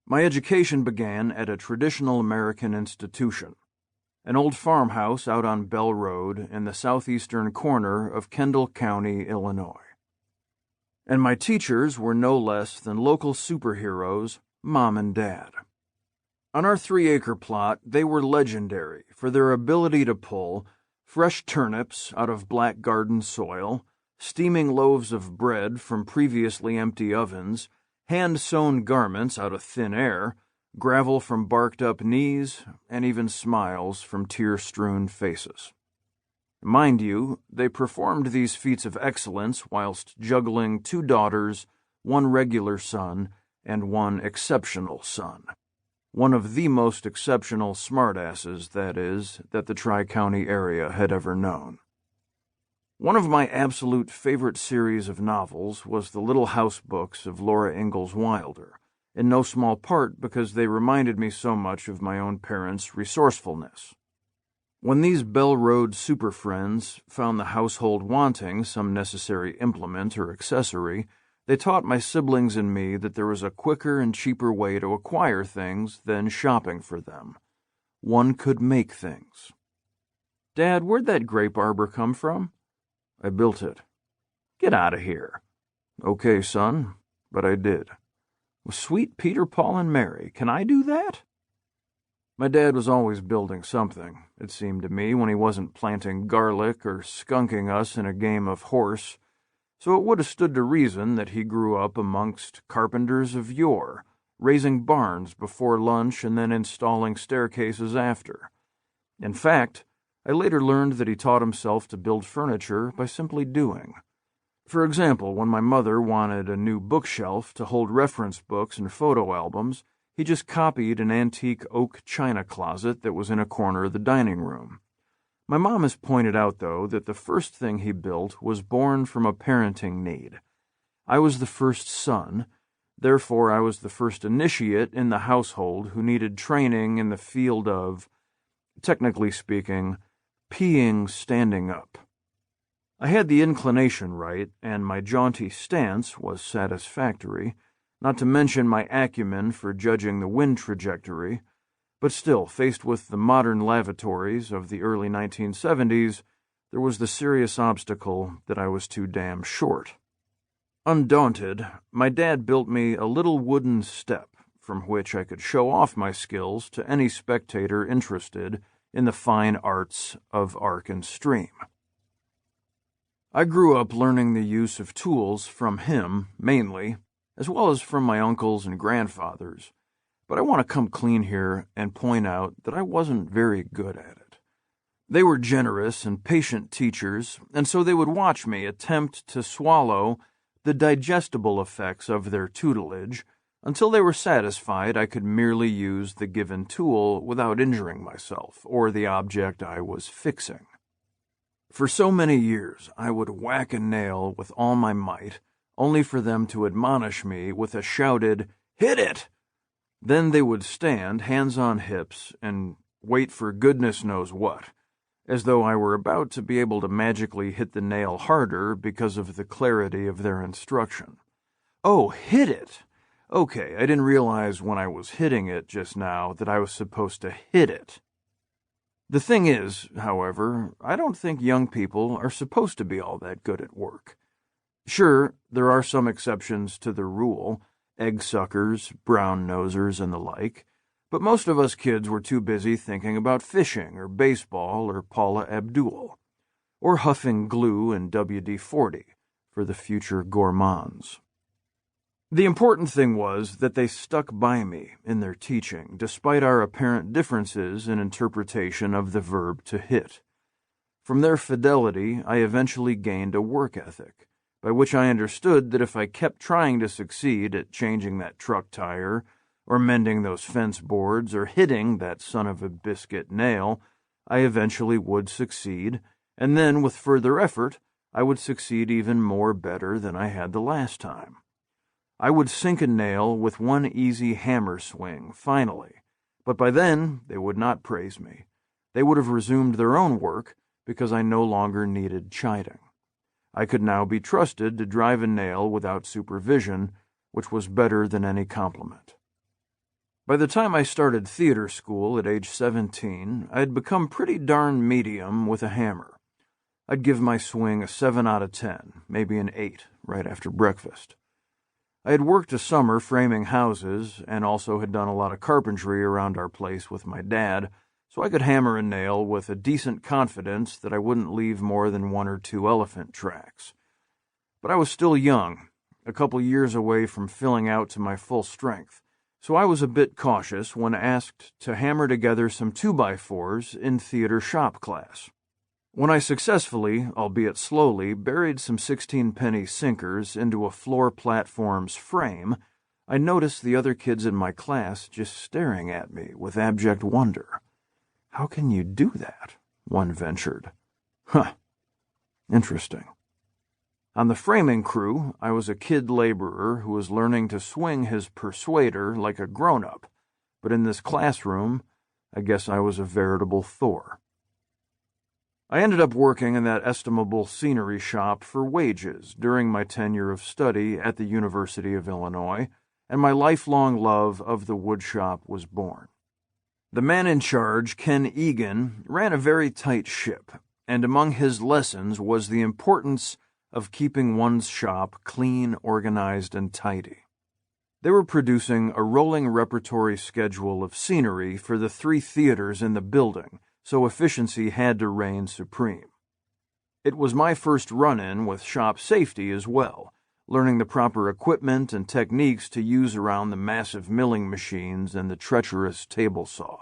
My education began at a traditional American institution, an old farmhouse out on Bell Road in the southeastern corner of Kendall County, Illinois. And my teachers were no less than local superheroes, Mom and Dad. On our 3-acre plot, they were legendary for their ability to pull fresh turnips out of black garden soil, steaming loaves of bread from previously empty ovens, hand-sewn garments out of thin air, gravel from barked-up knees, and even smiles from tear-strewn faces. Mind you, they performed these feats of excellence whilst juggling 2 daughters, 1 regular son, and 1 exceptional son. One of the most exceptional smartasses, that is, that the Tri-County area had ever known. One of my absolute favorite series of novels was the Little House books of Laura Ingalls Wilder, in no small part because they reminded me so much of my own parents' resourcefulness. When these Bell Road super friends found the household wanting some necessary implement or accessory, they taught my siblings and me that there was a quicker and cheaper way to acquire things than shopping for them. One could make things. "Dad, where'd that grape arbor come from?" "I built it." "Get out of here." "Okay, son, but I did." "Sweet Peter, Paul, and Mary, can I do that?" My dad was always building something, it seemed to me, when he wasn't planting garlic or skunking us in a game of horse, so it would have stood to reason that he grew up amongst carpenters of yore, raising barns before lunch and then installing staircases after. In fact, I later learned that he taught himself to build furniture by simply doing. For example, when my mother wanted a new bookshelf to hold reference books and photo albums, he just copied an antique oak china closet that was in a corner of the dining room. My mom has pointed out, though, that the first thing he built was born from a parenting need. I was the first son, therefore I was the first initiate in the household who needed training in the field of, technically speaking, peeing standing up. I had the inclination right, and my jaunty stance was satisfactory, not to mention my acumen for judging the wind trajectory, but still, faced with the modern lavatories of the early 1970s, there was the serious obstacle that I was too damn short. Undaunted, my dad built me a little wooden step from which I could show off my skills to any spectator interested in the fine arts of arc and stream. I grew up learning the use of tools from him, mainly, as well as from my uncles and grandfathers, but I want to come clean here and point out that I wasn't very good at it. They were generous and patient teachers, and so they would watch me attempt to swallow the digestible effects of their tutelage until they were satisfied I could merely use the given tool without injuring myself or the object I was fixing. For so many years, I would whack a nail with all my might, only for them to admonish me with a shouted, "Hit it!" Then they would stand, hands on hips, and wait for goodness knows what, as though I were about to be able to magically hit the nail harder because of the clarity of their instruction. "Oh, hit it! Okay, I didn't realize when I was hitting it just now that I was supposed to hit it." The thing is, however, I don't think young people are supposed to be all that good at work. Sure, there are some exceptions to the rule, egg suckers, brown nosers, and the like, but most of us kids were too busy thinking about fishing or baseball or Paula Abdul, or huffing glue and WD-40 for the future gourmands. The important thing was that they stuck by me in their teaching, despite our apparent differences in interpretation of the verb to hit. From their fidelity, I eventually gained a work ethic, by which I understood that if I kept trying to succeed at changing that truck tire, or mending those fence boards, or hitting that son of a biscuit nail, I eventually would succeed, and then, with further effort, I would succeed even more better than I had the last time. I would sink a nail with one easy hammer swing, finally, but by then they would not praise me. They would have resumed their own work because I no longer needed chiding. I could now be trusted to drive a nail without supervision, which was better than any compliment. By the time I started theater school at age 17, I had become pretty darn medium with a hammer. I'd give my swing a 7 out of 10, maybe an 8, right after breakfast. I had worked a summer framing houses and also had done a lot of carpentry around our place with my dad, so I could hammer a nail with a decent confidence that I wouldn't leave more than 1 or 2 elephant tracks. But I was still young, a couple years away from filling out to my full strength, so I was a bit cautious when asked to hammer together some 2x4s in theater shop class. When I successfully, albeit slowly, buried some 16-penny sinkers into a floor platform's frame, I noticed the other kids in my class just staring at me with abject wonder. "How can you do that?" one ventured. "Huh. Interesting." On the framing crew, I was a kid laborer who was learning to swing his persuader like a grown-up, but in this classroom, I guess I was a veritable Thor. I ended up working in that estimable scenery shop for wages during my tenure of study at the University of Illinois, and my lifelong love of the woodshop was born. The man in charge, Ken Egan, ran a very tight ship, and among his lessons was the importance of keeping one's shop clean, organized, and tidy. They were producing a rolling repertory schedule of scenery for the 3 theaters in the building, so efficiency had to reign supreme. It was my first run-in with shop safety as well, learning the proper equipment and techniques to use around the massive milling machines and the treacherous table saw.